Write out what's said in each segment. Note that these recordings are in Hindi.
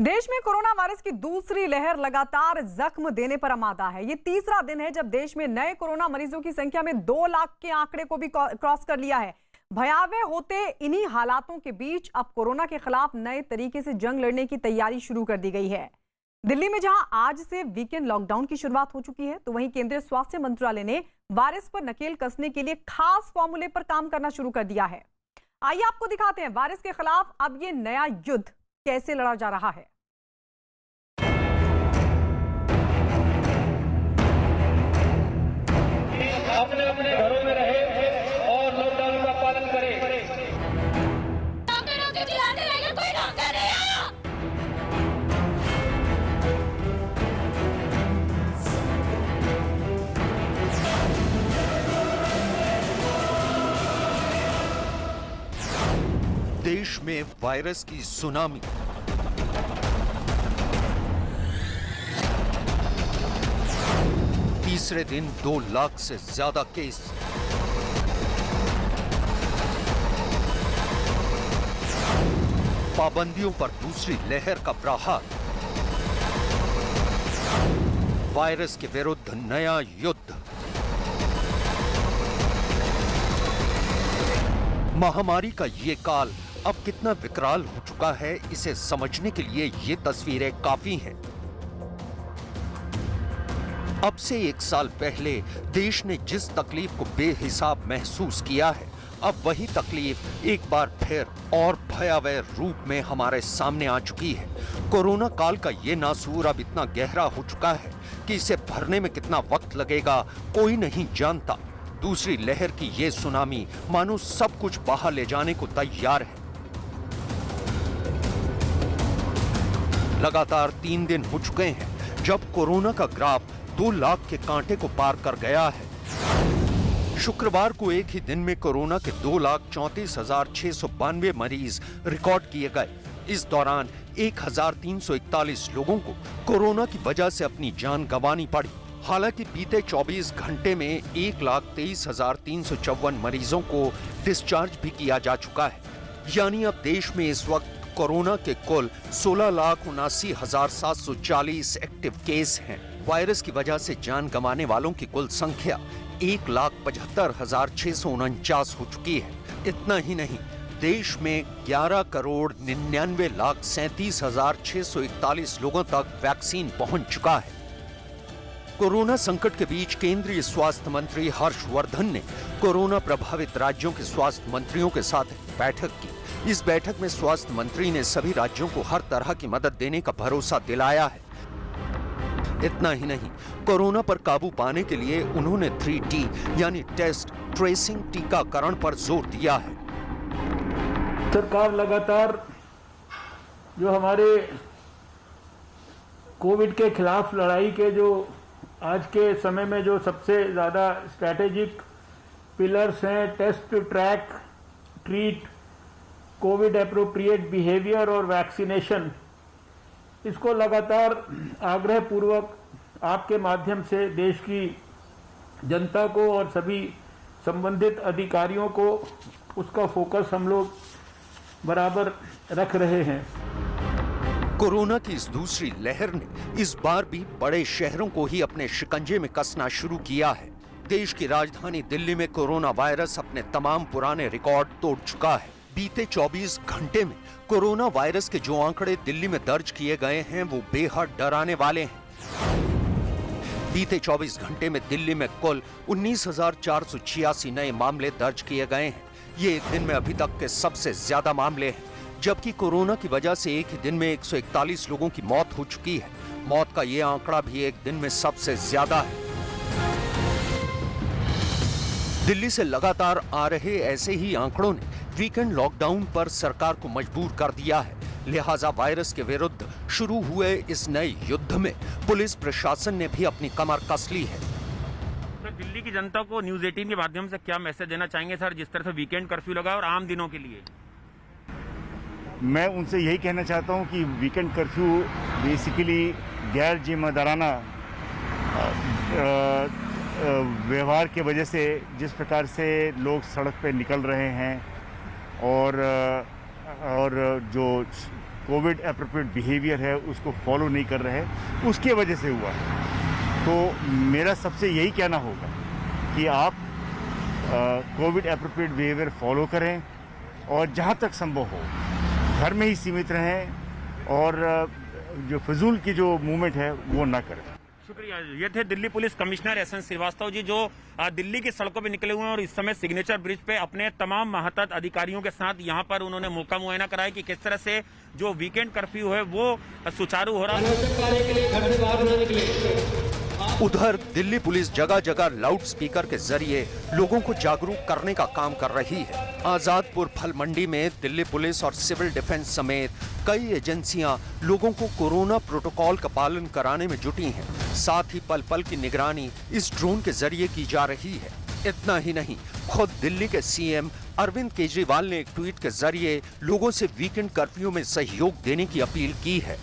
देश में कोरोना वायरस की दूसरी लहर लगातार जख्म देने पर आमादा है। ये तीसरा दिन है जब देश में नए कोरोना मरीजों की संख्या में 2 लाख के आंकड़े को भी क्रॉस कर लिया है। भयावह होते इन्हीं हालातों के बीच अब कोरोना के खिलाफ नए तरीके से जंग लड़ने की तैयारी शुरू कर दी गई है। दिल्ली में जहां आज से वीकेंड लॉकडाउन की शुरुआत हो चुकी है, तो वहीं केंद्रीय स्वास्थ्य मंत्रालय ने वायरस पर नकेल कसने के लिए खास फॉर्मूले पर काम करना शुरू कर दिया है। आइए आपको दिखाते हैं वायरस के खिलाफ अब ये नया युद्ध कैसे लड़ा जा रहा है। अपने अपने घरों में रहे और लॉकडाउन का पालन करें। कोई डॉक्टर नहीं आया। देश में वायरस की सुनामी। तीसरे दिन 2 लाख से ज्यादा केस। पाबंदियों पर दूसरी लहर का प्रहार। वायरस के विरुद्ध नया युद्ध। महामारी का ये काल अब कितना विकराल हो चुका है, इसे समझने के लिए ये तस्वीरें काफी हैं। अब से 1 साल पहले देश ने जिस तकलीफ को बेहिसाब महसूस किया है, अब वही तकलीफ एक बार फिर और भयावह रूप में हमारे सामने आ चुकी है। कोरोना काल का ये नासूर अब इतना गहरा हो चुका है कि इसे भरने में कितना वक्त लगेगा कोई नहीं जानता। दूसरी लहर की ये सुनामी मानो सब कुछ बहा ले जाने को तैयार है। लगातार 3 दिन हो चुके हैं जब कोरोना का ग्राफ 2 लाख के कांटे को पार कर गया है। शुक्रवार को एक ही दिन में कोरोना के 2,34,692 मरीज रिकॉर्ड किए गए। इस दौरान 1,341 लोगों को कोरोना की वजह से अपनी जान गंवानी पड़ी। हालांकि बीते 24 घंटे में 1,23,354 मरीजों को डिस्चार्ज भी किया जा चुका है। यानी अब देश में इस वक्त कोरोना के कुल 16,79,740 एक्टिव केस हैं। वायरस की वजह से जान गंवाने वालों की कुल संख्या 1,75,649 हो चुकी है। इतना ही नहीं, देश में 11,99,37,641 लोगों तक वैक्सीन पहुंच चुका है। कोरोना संकट के बीच केंद्रीय स्वास्थ्य मंत्री हर्षवर्धन ने कोरोना प्रभावित राज्यों के स्वास्थ्य मंत्रियों के साथ बैठक की। इस बैठक में स्वास्थ्य मंत्री ने सभी राज्यों को हर तरह की मदद देने का भरोसा दिलाया है। इतना ही नहीं, कोरोना पर काबू पाने के लिए उन्होंने 3T यानी टेस्ट, ट्रेसिंग, टीकाकरण पर जोर दिया है। सरकार लगातार जो हमारे कोविड के खिलाफ लड़ाई के जो आज के समय में जो सबसे ज़्यादा स्ट्रैटेजिक पिलर्स हैं, test, track, treat, covid appropriate behaviour और वैक्सीनेशन, इसको लगातार आग्रह पूर्वक आपके माध्यम से देश की जनता को और सभी संबंधित अधिकारियों को उसका फोकस हम लोग बराबर रख रहे हैं। कोरोना की इस दूसरी लहर ने इस बार भी बड़े शहरों को ही अपने शिकंजे में कसना शुरू किया है। देश की राजधानी दिल्ली में कोरोना वायरस अपने तमाम पुराने रिकॉर्ड तोड़ चुका है। बीते 24 घंटे में कोरोना वायरस के जो आंकड़े दिल्ली में दर्ज किए गए हैं वो बेहद डराने वाले हैं। बीते 24 घंटे में दिल्ली में कुल 19,486 नए मामले दर्ज किए गए हैं। ये एक दिन में अभी तक के सबसे ज्यादा मामले हैं, जबकि कोरोना की वजह से एक ही दिन में 141 लोगों की मौत हो चुकी है। मौत का ये आंकड़ा भी एक दिन में सबसे ज्यादा है। दिल्ली से लगातार आ रहे ऐसे ही आंकड़ों ने वीकेंड लॉकडाउन पर सरकार को मजबूर कर दिया है। लिहाजा वायरस के विरुद्ध शुरू हुए इस नए युद्ध में पुलिस प्रशासन ने भी अपनी कमर कस ली है। तो दिल्ली की जनता को न्यूज 18 के माध्यम से क्या मैसेज देना चाहेंगे सर, जिस तरह से वीकेंड कर्फ्यू लगा और आम दिनों के लिए? मैं उनसे यही कहना चाहता हूं कि वीकेंड कर्फ्यू बेसिकली गैर जिम्मेदाराना व्यवहार की वजह से जिस प्रकार से लोग सड़क पे निकल रहे हैं और जो कोविड एप्रोप्रिएट बिहेवियर है उसको फॉलो नहीं कर रहे हैं, उसके वजह से हुआ है। तो मेरा सबसे यही कहना होगा कि आप कोविड एप्रोप्रिएट बिहेवियर फॉलो करें और जहाँ तक संभव हो घर में ही सीमित रहें और जो फजूल की जो मूवमेंट है वो ना करें। शुक्रिया। ये थे Delhi police commissioner S N Srivastava ji, जो दिल्ली की सड़कों पे निकले हुए हैं और इस समय सिग्नेचर ब्रिज पे अपने तमाम महत्वपूर्ण अधिकारियों के साथ यहाँ पर उन्होंने मौका मुआयना कराया कि किस तरह से जो वीकेंड कर्फ्यू है वो सुचारू हो रहा है। उधर दिल्ली पुलिस जगह जगह लाउड स्पीकर के जरिए लोगों को जागरूक करने का काम कर रही है। आजादपुर फल मंडी में दिल्ली पुलिस और सिविल डिफेंस समेत कई एजेंसियां लोगों को कोरोना प्रोटोकॉल का पालन कराने में जुटी हैं। साथ ही पल पल की निगरानी इस ड्रोन के जरिए की जा रही है। इतना ही नहीं, खुद दिल्ली के सीएम अरविंद केजरीवाल ने एक ट्वीट के जरिए लोगों से वीकेंड कर्फ्यू में सहयोग देने की अपील की है।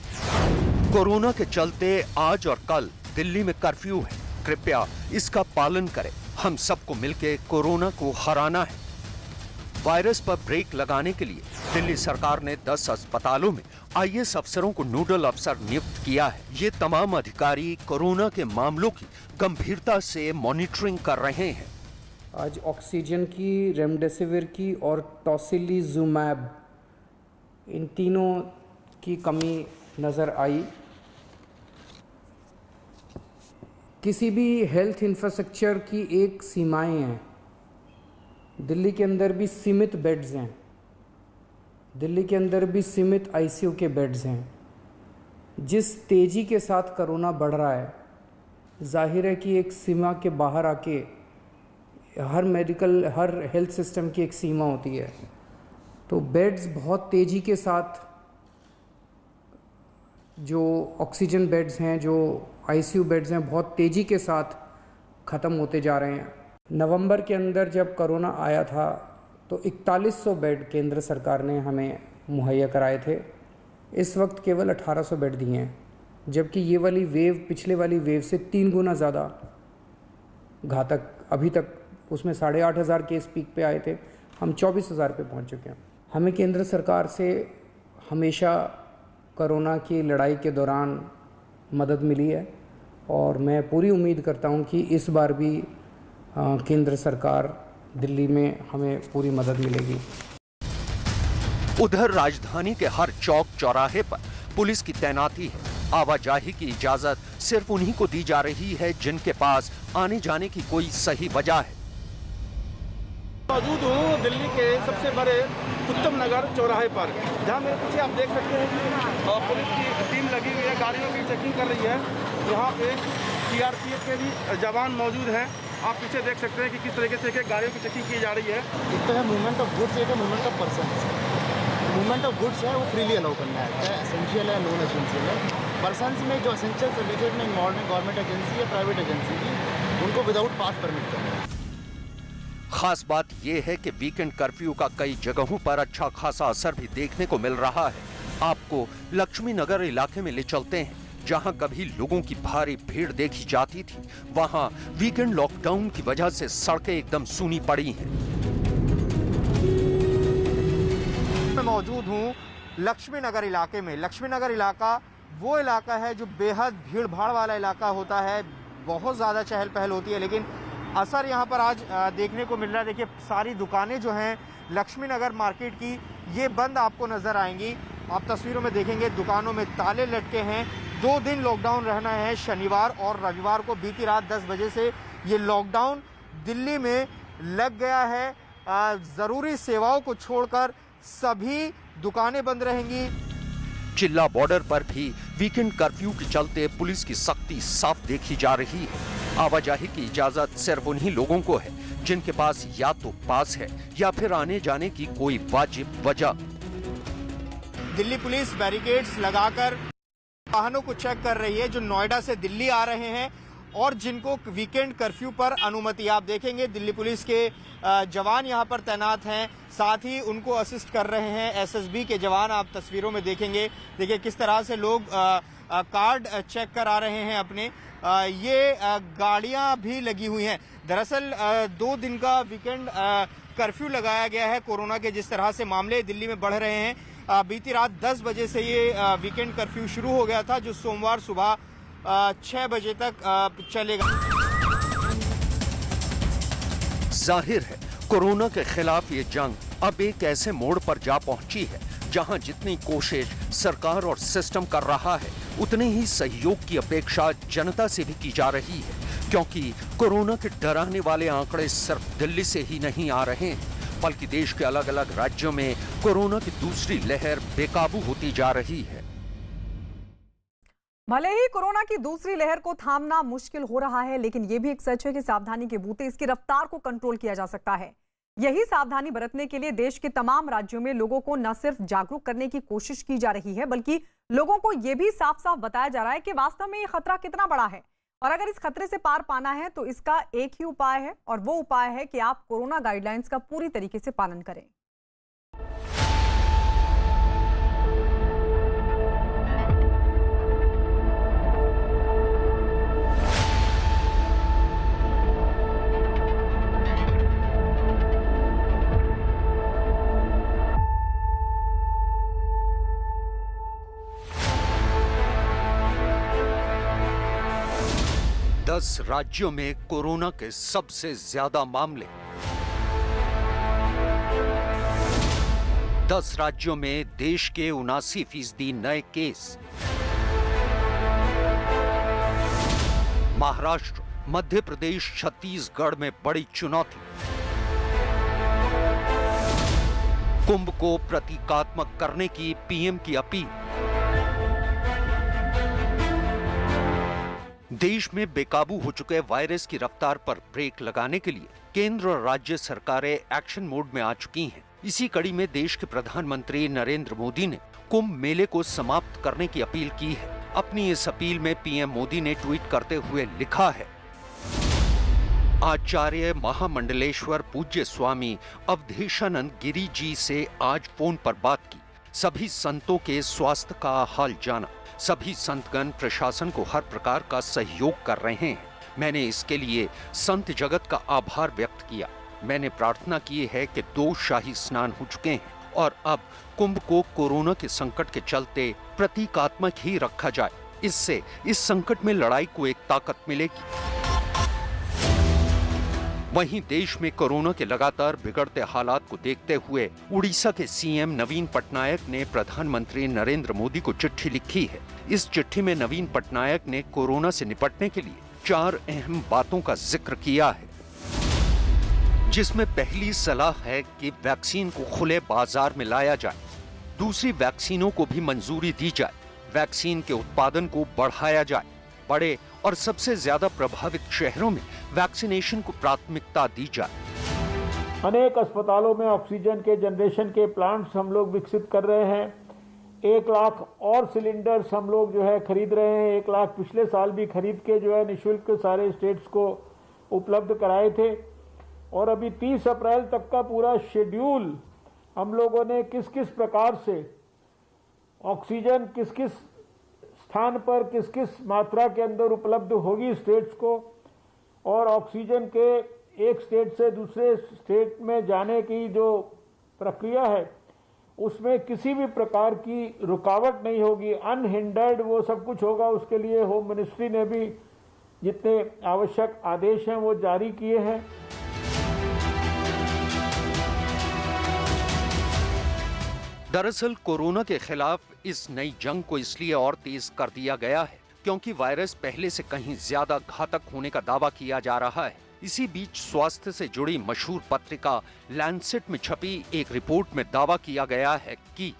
कोरोना के चलते आज और कल दिल्ली में कर्फ्यू है, कृपया इसका पालन करें। हम सबको मिलकर कोरोना को हराना है। वायरस पर ब्रेक लगाने के लिए दिल्ली सरकार ने 10 अस्पतालों में आईएएस अफसरों को नोडल अफसर नियुक्त किया है। ये तमाम अधिकारी कोरोना के मामलों की गंभीरता से मॉनिटरिंग कर रहे हैं। आज ऑक्सीजन की, रेमडेसिविर की और टोसिलिजुमैब, इन तीनों की कमी नज़र आई। किसी भी हेल्थ इंफ्रास्ट्रक्चर की एक सीमाएं हैं। दिल्ली के अंदर भी सीमित बेड्स हैं, दिल्ली के अंदर भी सीमित आईसीयू के बेड्स हैं। जिस तेज़ी के साथ कोरोना बढ़ रहा है, जाहिर है कि एक सीमा के बाहर आके हर हेल्थ सिस्टम की एक सीमा होती है। तो बेड्स बहुत तेज़ी के साथ, जो ऑक्सीजन बेड्स हैं, जो आईसीयू बेड्स हैं, बहुत तेज़ी के साथ ख़त्म होते जा रहे हैं। नवंबर के अंदर जब कोरोना आया था तो 4100 बेड केंद्र सरकार ने हमें मुहैया कराए थे। इस वक्त केवल 1800 बेड दिए हैं, जबकि ये वाली वेव पिछले वाली वेव से 3 गुना ज़्यादा घातक अभी तक, उसमें 8500 केस पीक पे आए थे, हम 24000 पे पहुंच चुके हैं। हमें केंद्र सरकार से हमेशा कोरोना की लड़ाई के दौरान मदद मिली है और मैं पूरी उम्मीद करता हूं कि इस बार भी केंद्र सरकार दिल्ली में हमें पूरी मदद मिलेगी। उधर राजधानी के हर चौक चौराहे पर पुलिस की तैनाती है। आवाजाही की इजाजत सिर्फ उन्हीं को दी जा रही है जिनके पास आने जाने की कोई सही वजह है। मौजूद हूँ दिल्ली के सबसे बड़े उत्तम नगर चौराहे पर, जहाँ मेरे पीछे आप देख सकते हैं कि पुलिस की टीम लगी हुई है, गाड़ियों की चेकिंग कर रही है। यहाँ एक सीआरपीएफ के भी जवान मौजूद हैं। आप पीछे देख सकते हैं कि किस तरीके से गाड़ियों की चेकिंग की जा रही है। एक तो है मूवमेंट ऑफ गुड्स, एक है movement of person. Movement of goods है वो फ्रीली अलाउ करना है, चाहे एसेंशियल है नॉन एसेंशियल है। पर्सन्स में जो एसेंशियल सर्विसेज में इन्वॉल्व है गवर्नमेंट एजेंसी या प्राइवेट एजेंसी की, उनको विदाउट पास परमिट करना है। खास बात यह है कि वीकेंड कर्फ्यू का कई जगहों पर अच्छा खासा असर भी देखने को मिल रहा है। आपको लक्ष्मी नगर इलाके में ले चलते हैं, जहां कभी लोगों की भारी भीड़ देखी जाती थी, वहां वीकेंड लॉकडाउन की वजह से सड़कें एकदम सूनी पड़ी हैं। मैं मौजूद हूं लक्ष्मी नगर इलाके में। लक्ष्मी नगर इलाका वो इलाका है जो बेहद भीड़ भाड़ वाला इलाका होता है, बहुत ज़्यादा चहल पहल होती है, लेकिन असर यहाँ पर आज देखने को मिल रहा है। देखिए सारी दुकानें जो हैं लक्ष्मी नगर मार्केट की, ये बंद आपको नज़र आएंगी। आप तस्वीरों में देखेंगे दुकानों में ताले लटके हैं। 2 दिन लॉकडाउन रहना है, शनिवार और रविवार को। बीती रात 10 बजे से ये लॉकडाउन दिल्ली में लग गया है। ज़रूरी सेवाओं को छोड़कर सभी दुकानें बंद रहेंगी। चिल्ला बॉर्डर पर भी वीकेंड कर्फ्यू के चलते पुलिस की सख्ती साफ देखी जा रही है। आवाजाही की इजाजत सिर्फ उन्हीं लोगों को है जिनके पास या तो पास है या फिर आने जाने की कोई वाजिब वजह। दिल्ली पुलिस बैरिकेड्स लगाकर वाहनों को चेक कर रही है जो नोएडा से दिल्ली आ रहे हैं और जिनको वीकेंड कर्फ्यू पर अनुमति। आप देखेंगे दिल्ली पुलिस के जवान यहां पर तैनात हैं, साथ ही उनको असिस्ट कर रहे हैं एसएसबी के जवान। आप तस्वीरों में देखेंगे, देखिए किस तरह से लोग कार्ड चेक करा रहे हैं अपने। ये गाड़ियां भी लगी हुई हैं। दरअसल 2 दिन का वीकेंड कर्फ्यू लगाया गया है। कोरोना के जिस तरह से मामले दिल्ली में बढ़ रहे हैं, बीती रात 10 बजे से ये वीकेंड कर्फ्यू शुरू हो गया था, जो सोमवार सुबह 6 बजे तक चलेगा। जाहिर है कोरोना के खिलाफ ये जंग अब एक ऐसे मोड़ पर जा पहुंची है जहां जितनी कोशिश सरकार और सिस्टम कर रहा है, उतने ही सहयोग की अपेक्षा जनता से भी की जा रही है, क्योंकि कोरोना के डराने वाले आंकड़े सिर्फ दिल्ली से ही नहीं आ रहे हैं, बल्कि देश के अलग अलग राज्यों में कोरोना की दूसरी लहर बेकाबू होती जा रही है। भले ही कोरोना की दूसरी लहर को थामना मुश्किल हो रहा है, लेकिन यह भी एक सच है कि सावधानी के बूते इसकी रफ्तार को कंट्रोल किया जा सकता है। यही सावधानी बरतने के लिए देश के तमाम राज्यों में लोगों को न सिर्फ जागरूक करने की कोशिश की जा रही है, बल्कि लोगों को यह भी साफ साफ बताया जा रहा है कि वास्तव में यह खतरा कितना बड़ा है, और अगर इस खतरे से पार पाना है तो इसका एक ही उपाय है, और वो उपाय है कि आप कोरोना गाइडलाइंस का पूरी तरीके से पालन करें। दस राज्यों में कोरोना के सबसे ज्यादा मामले। 10 राज्यों में देश के 79% नए केस। महाराष्ट्र, मध्य प्रदेश, छत्तीसगढ़ में बड़ी चुनौती। कुंभ को प्रतीकात्मक करने की पीएम की अपील। देश में बेकाबू हो चुके वायरस की रफ्तार पर ब्रेक लगाने के लिए केंद्र और राज्य सरकारें एक्शन मोड में आ चुकी हैं। इसी कड़ी में देश के प्रधानमंत्री नरेंद्र मोदी ने कुंभ मेले को समाप्त करने की अपील की है। अपनी इस अपील में पीएम मोदी ने ट्वीट करते हुए लिखा है, आचार्य महामंडलेश्वर पूज्य स्वामी अवधेशानंद गिरी जी से आज फोन पर बात की। सभी संतों के स्वास्थ्य का हाल जाना। सभी संतगण प्रशासन को हर प्रकार का सहयोग कर रहे हैं। मैंने इसके लिए संत जगत का आभार व्यक्त किया। मैंने प्रार्थना की है कि 2 शाही स्नान हो चुके हैं और अब कुंभ को कोरोना के संकट के चलते प्रतीकात्मक ही रखा जाए। इससे इस संकट में लड़ाई को एक ताकत मिलेगी। वहीं देश में कोरोना के लगातार बिगड़ते हालात को देखते हुए उड़ीसा के सीएम नवीन पटनायक ने प्रधानमंत्री नरेंद्र मोदी को चिट्ठी लिखी है। इस चिट्ठी में नवीन पटनायक ने कोरोना से निपटने के लिए 4 अहम बातों का जिक्र किया है, जिसमें पहली सलाह है कि वैक्सीन को खुले बाजार में लाया जाए। दूसरी, वैक्सीनों को भी मंजूरी दी जाए। वैक्सीन के उत्पादन को बढ़ाया जाए। बड़े और सबसे ज्यादा प्रभावित शहरों में वैक्सीनेशन को प्राथमिकता दी जाए। अनेक अस्पतालों में ऑक्सीजन के जनरेशन के प्लांट्स हम लोग विकसित कर रहे हैं। 1 लाख और सिलेंडर्स हम लोग जो है खरीद रहे हैं। 1 लाख पिछले साल भी खरीद के जो है निःशुल्क सारे स्टेट्स को उपलब्ध कराए थे। और अभी 30 अप्रैल तक का पूरा शेड्यूल हम लोगों ने किस किस प्रकार से ऑक्सीजन किस किस स्थान पर किस किस मात्रा के अंदर उपलब्ध होगी स्टेट्स को, और ऑक्सीजन के एक स्टेट से दूसरे स्टेट में जाने की जो प्रक्रिया है उसमें किसी भी प्रकार की रुकावट नहीं होगी, अनहिंडर्ड वो सब कुछ होगा। उसके लिए होम मिनिस्ट्री ने भी जितने आवश्यक आदेश हैं वो जारी किए हैं। दरअसल कोरोना के खिलाफ इस नई जंग को इसलिए और तेज कर दिया गया है क्योंकि वायरस पहले से कहीं ज्यादा घातक होने का दावा किया जा रहा है। इसी बीच स्वास्थ्य से जुड़ी मशहूर पत्रिका लैंसेट में छपी एक रिपोर्ट में दावा किया गया है कि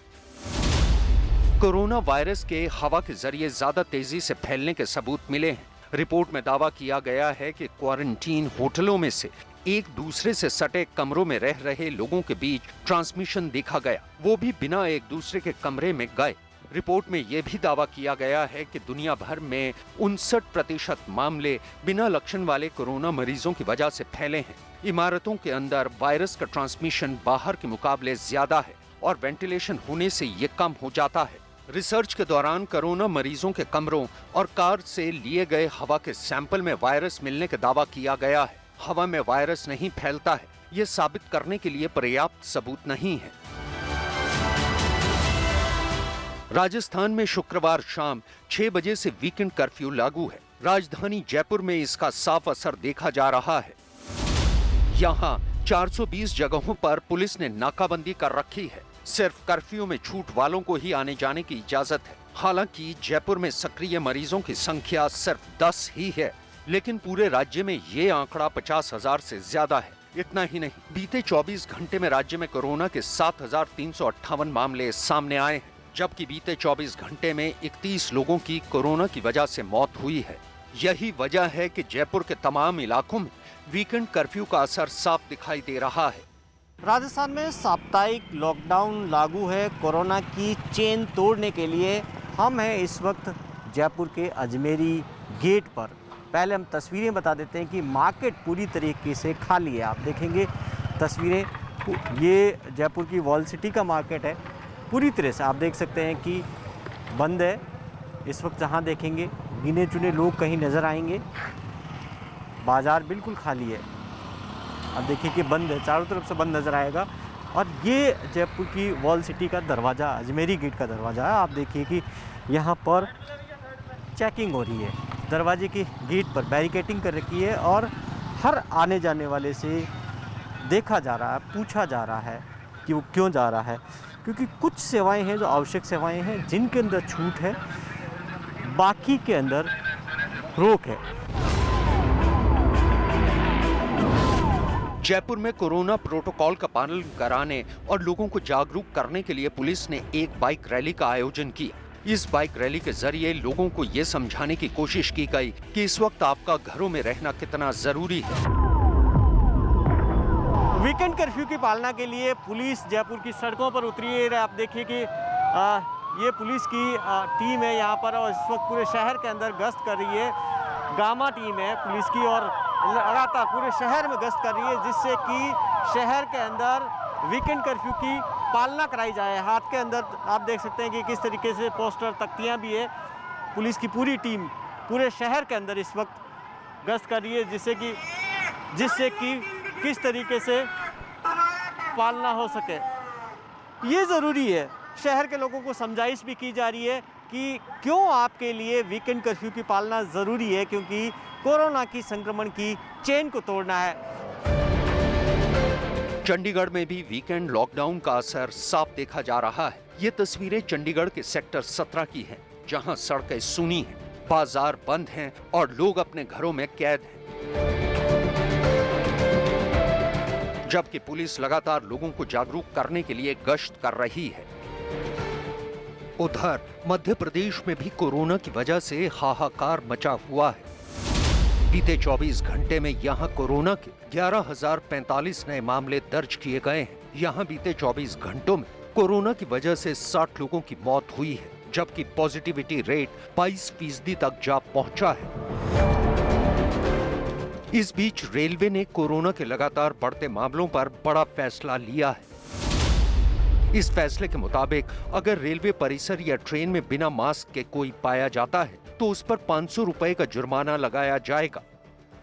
कोरोना वायरस के हवा के जरिए ज्यादा तेजी से फैलने के सबूत मिले हैं। रिपोर्ट में दावा किया गया है कि क्वारंटीन होटलों में से एक दूसरे से सटे कमरों में रह रहे लोगों के बीच ट्रांसमिशन देखा गया, वो भी बिना एक दूसरे के कमरे में गए। रिपोर्ट में यह भी दावा किया गया है कि दुनिया भर में 59% मामले बिना लक्षण वाले कोरोना मरीजों की वजह से फैले हैं। इमारतों के अंदर वायरस का ट्रांसमिशन बाहर के मुकाबले ज्यादा है और वेंटिलेशन होने से ये कम हो जाता है। रिसर्च के दौरान कोरोना मरीजों के कमरों और कार से लिए गए हवा के सैंपल में वायरस मिलने का दावा किया गया है। हवा में वायरस नहीं फैलता है, यह साबित करने के लिए पर्याप्त सबूत नहीं है। राजस्थान में शुक्रवार शाम 6 बजे से वीकेंड कर्फ्यू लागू है। राजधानी जयपुर में इसका साफ असर देखा जा रहा है। यहाँ 420 जगहों पर पुलिस ने नाकाबंदी कर रखी है। सिर्फ कर्फ्यू में छूट वालों को ही आने जाने की इजाजत है। हालांकि जयपुर में सक्रिय मरीजों की संख्या सिर्फ 10 ही है, लेकिन पूरे राज्य में ये आंकड़ा 50,000 से ज्यादा है। इतना ही नहीं, बीते 24 घंटे में राज्य में कोरोना के 7,358 मामले सामने आए हैं, जबकि बीते 24 घंटे में 31 लोगों की कोरोना की वजह से मौत हुई है। यही वजह है कि जयपुर के तमाम इलाकों में वीकेंड कर्फ्यू का असर साफ दिखाई दे रहा है। राजस्थान में साप्ताहिक लॉकडाउन लागू है कोरोना की चेन तोड़ने के लिए। हम हैं इस वक्त जयपुर के अजमेरी गेट पर। पहले हम तस्वीरें बता देते हैं कि मार्केट पूरी तरीके से खाली है। आप देखेंगे तस्वीरें, ये जयपुर की वॉल सिटी का मार्केट है। पूरी तरह से आप देख सकते हैं कि बंद है इस वक्त। जहाँ देखेंगे गिने चुने लोग कहीं नज़र आएंगे। बाज़ार बिल्कुल खाली है। अब देखिए कि बंद है, चारों तरफ से बंद नज़र आएगा। और ये जयपुर की वॉल सिटी का दरवाज़ा, अजमेरी गेट का दरवाज़ा है। आप देखिए कि यहाँ पर चेकिंग हो रही है। दरवाजे के गेट पर बैरिकेटिंग कर रखी है और हर आने जाने वाले से देखा जा रहा है, पूछा जा रहा है कि वो क्यों जा रहा है। क्योंकि कुछ सेवाएं हैं जो आवश्यक सेवाएं हैं जिनके अंदर छूट है, बाकी के अंदर रोक है। जयपुर में कोरोना प्रोटोकॉल का पालन कराने और लोगों को जागरूक करने के लिए पुलिस ने एक बाइक रैली का आयोजन किया। इस बाइक रैली के जरिए लोगों को ये समझाने की कोशिश की गई कि इस वक्त आपका घरों में रहना कितना जरूरी है। वीकेंड कर्फ्यू की पालना के लिए पुलिस जयपुर की सड़कों पर उतरी है। आप देखिए कि ये पुलिस की टीम है यहाँ पर और इस वक्त पूरे शहर के अंदर गश्त कर रही है। गामा टीम है पुलिस की और लगातार पूरे शहर में गश्त कर रही है, जिससे कि शहर के अंदर वीकेंड कर्फ्यू की पालना कराई जाए। हाथ के अंदर आप देख सकते हैं कि किस तरीके से पोस्टर, तख्तियाँ भी है। पुलिस की पूरी टीम पूरे शहर के अंदर इस वक्त गश्त कर रही है, जिससे कि किस तरीके से पालना हो सके। ये ज़रूरी है। शहर के लोगों को समझाइश भी की जा रही है कि क्यों आपके लिए वीकेंड कर्फ्यू की पालना ज़रूरी है, क्योंकि कोरोना की संक्रमण की चेन को तोड़ना है। चंडीगढ़ में भी वीकेंड लॉकडाउन का असर साफ देखा जा रहा है। ये तस्वीरें चंडीगढ़ के सेक्टर 17 की हैं, जहां सड़कें सूनी हैं, बाजार बंद हैं और लोग अपने घरों में कैद हैं। जबकि पुलिस लगातार लोगों को जागरूक करने के लिए गश्त कर रही है। उधर मध्य प्रदेश में भी कोरोना की वजह से हाहाकार मचा हुआ है। बीते 24 घंटे में यहां कोरोना के 11,045 नए मामले दर्ज किए गए हैं। यहां बीते 24 घंटों में कोरोना की वजह से 60 लोगों की मौत हुई है, जबकि पॉजिटिविटी रेट 22% तक जा पहुंचा है। इस बीच रेलवे ने कोरोना के लगातार बढ़ते मामलों पर बड़ा फैसला लिया है। इस फैसले के मुताबिक अगर रेलवे परिसर या ट्रेन में बिना मास्क के कोई पाया जाता है तो उस पर 500 रुपए का जुर्माना लगाया जाएगा।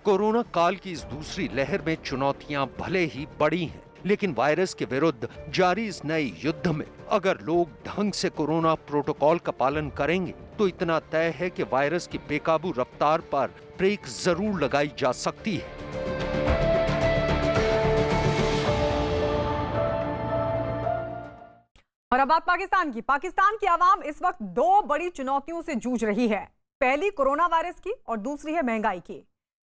कोरोना काल की इस दूसरी लहर में चुनौतियां भले ही बड़ी हैं, लेकिन वायरस के विरुद्ध जारी इस नए युद्ध में अगर लोग ढंग से कोरोना प्रोटोकॉल का पालन करेंगे तो इतना तय है कि वायरस की बेकाबू रफ्तार पर ब्रेक जरूर लगाई जा सकती है। और अब बात पाकिस्तान की। पाकिस्तान की आवाम इस वक्त दो बड़ी चुनौतियों से जूझ रही है। पहली कोरोना वायरस की और दूसरी है महंगाई की।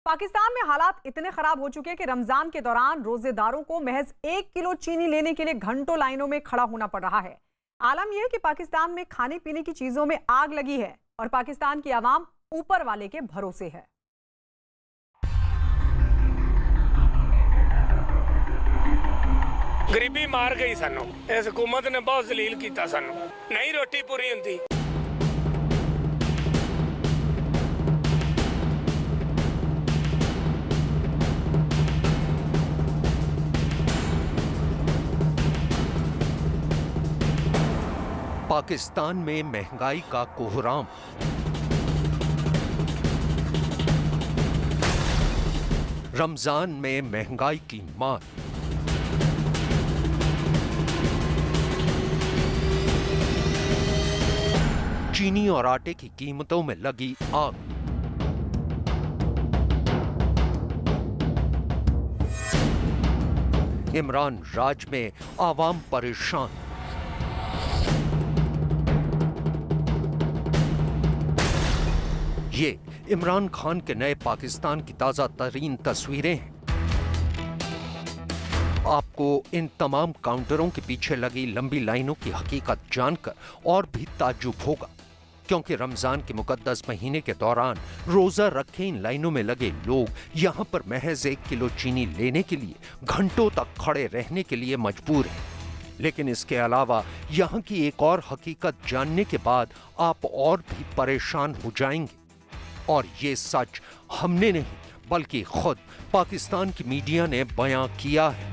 पाकिस्तान में हालात इतने खराब हो चुके हैं कि रमजान के दौरान रोजेदारों को महज 1 किलो चीनी लेने के लिए घंटों लाइनों में खड़ा होना पड़ रहा है। आलम यह है कि पाकिस्तान में खाने पीने की चीजों में आग लगी है और पाकिस्तान की आवाम ऊपर वाले के भरोसे है। गरीबी मार गई सानू, इस हुकूमत ने बहुत जलील किया सानू, नहीं रोटी पूरी हुंदी। पाकिस्तान में महंगाई का कोहराम। रमजान में महंगाई की मार। चीनी और आटे की कीमतों में लगी आग। इमरान राज में आवाम परेशान। ये इमरान खान के नए पाकिस्तान की ताजा तरीन तस्वीरें हैं। आपको इन तमाम काउंटरों के पीछे लगी लंबी लाइनों की हकीकत जानकर और भी ताज्जुब होगा, क्योंकि रमजान के मुकद्दस महीने के दौरान रोजा रखे इन लाइनों में लगे लोग यहां पर महज 1 किलो चीनी लेने के लिए घंटों तक खड़े रहने के लिए मजबूर हैं। लेकिन इसके अलावा यहां की एक और हकीकत जानने के बाद आप और भी परेशान हो जाएंगे। और ये सच हमने नहीं बल्कि खुद पाकिस्तान की मीडिया ने बयां किया है।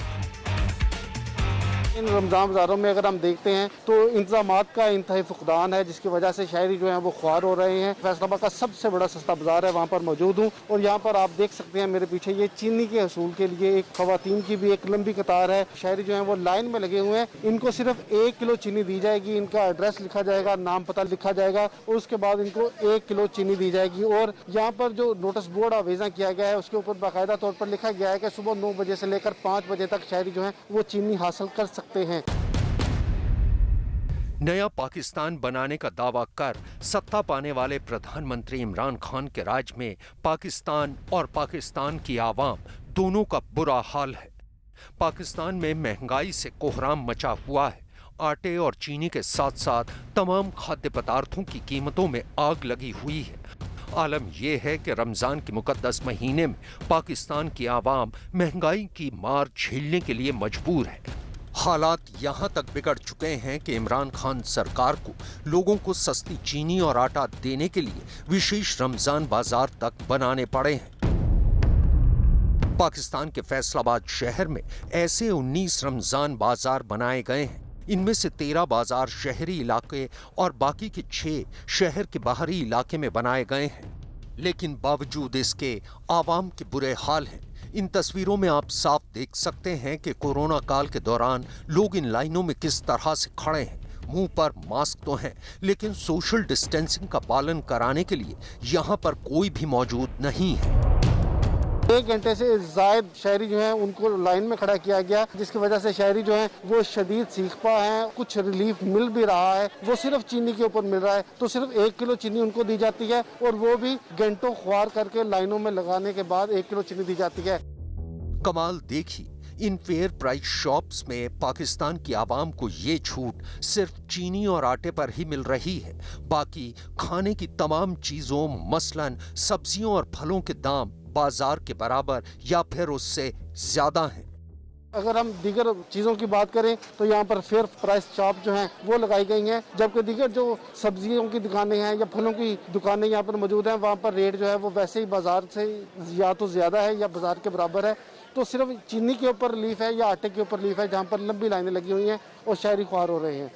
इन रमज़ान बाज़ारों में अगर हम देखते हैं तो इंतज़ामात का इंतहाई फुकदान है, जिसकी वजह से शहरी जो हैं वो ख्वार हो रहे हैं। फैसलाबाद का सबसे बड़ा सस्ता बाजार है, वहाँ पर मौजूद हूँ और यहाँ पर आप देख सकते हैं मेरे पीछे ये चीनी के हसूल के लिए एक खवातीन की भी एक लंबी कतार है। शहरी जो हैं वो लाइन में लगे हुए हैं। इनको सिर्फ 1 किलो चीनी दी जाएगी, इनका एड्रेस लिखा जाएगा, नाम पता लिखा जाएगा और उसके बाद इनको 1 किलो चीनी दी जाएगी। और यहाँ पर जो नोटिस बोर्ड आवेजा किया गया है उसके ऊपर बाकायदा तौर पर लिखा गया है कि सुबह 9 बजे से लेकर 5 बजे तक शहरी जो हैं वो चीनी हासिल कर सकते हैं। नया पाकिस्तान बनाने का दावा कर सत्ता पाने वाले प्रधानमंत्री इमरान खान के राज में पाकिस्तान और पाकिस्तान की आवाम दोनों का बुरा हाल है। पाकिस्तान में महंगाई से कोहराम मचा हुआ है। आटे और चीनी के साथ साथ तमाम खाद्य पदार्थों की कीमतों में आग लगी हुई है। आलम यह है कि रमजान के मुकद्दस महीने में पाकिस्तान की आवाम महंगाई की मार झेलने के लिए मजबूर है। हालात यहां तक बिगड़ चुके हैं कि इमरान खान सरकार को लोगों को सस्ती चीनी और आटा देने के लिए विशेष रमजान बाजार तक बनाने पड़े हैं। पाकिस्तान के फैसलाबाद शहर में ऐसे 19 रमजान बाजार बनाए गए हैं। इनमें से 13 बाजार शहरी इलाके और बाकी के 6 शहर के बाहरी इलाके में बनाए गए हैं। लेकिन बावजूद इसके आवाम के बुरे हाल हैं। इन तस्वीरों में आप साफ देख सकते हैं कि कोरोना काल के दौरान लोग इन लाइनों में किस तरह से खड़े हैं। मुंह पर मास्क तो है, लेकिन सोशल डिस्टेंसिंग का पालन कराने के लिए यहाँ पर कोई भी मौजूद नहीं है। 1 घंटे से ज़ायद शहरी जो हैं उनको लाइन में खड़ा किया गया, जिसकी वजह से शहरी जो हैं वो शदीद सीखपा हैं। कुछ रिलीफ मिल भी रहा है, वो सिर्फ चीनी के ऊपर मिल रहा है, तो सिर्फ 1 किलो चीनी उनको दी जाती है और वो भी घंटों ख्वार करके लाइनों में लगाने के बाद 1 किलो चीनी दी जाती है। कमाल देखिए, इन फेयर प्राइस शॉप्स में पाकिस्तान की आवाम को ये छूट सिर्फ चीनी और आटे पर ही मिल रही है। बाकी खाने की तमाम चीजों मसलन सब्जियों और फलों के दाम बाजार के बराबर या फिर उससे ज्यादा हैं। अगर हम दीगर चीज़ों की बात करें तो यहाँ पर फेयर प्राइस शॉप जो हैं वो लगाई गई हैं, जबकि दीगर जो सब्जियों की दुकानें हैं या फलों की दुकानें यहाँ पर मौजूद हैं, वहाँ पर रेट जो है वो वैसे ही बाजार से या तो ज़्यादा है या बाजार के बराबर है। तो सिर्फ चीनी के ऊपर रिलीफ है या आटे के ऊपर रिलीफ है, जहाँ पर लंबी लाइनें लगी हुई हैं और शहरी ख्वार हो रहे हैं।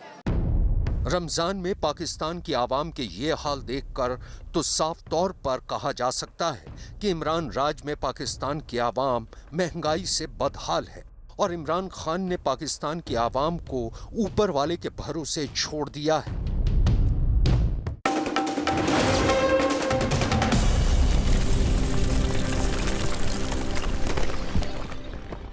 रमजान में पाकिस्तान की आवाम के ये हाल देखकर तो साफ तौर पर कहा जा सकता है कि इमरान राज में पाकिस्तान की आवाम महंगाई से बदहाल है और इमरान खान ने पाकिस्तान की आवाम को ऊपर वाले के भरोसे छोड़ दिया है।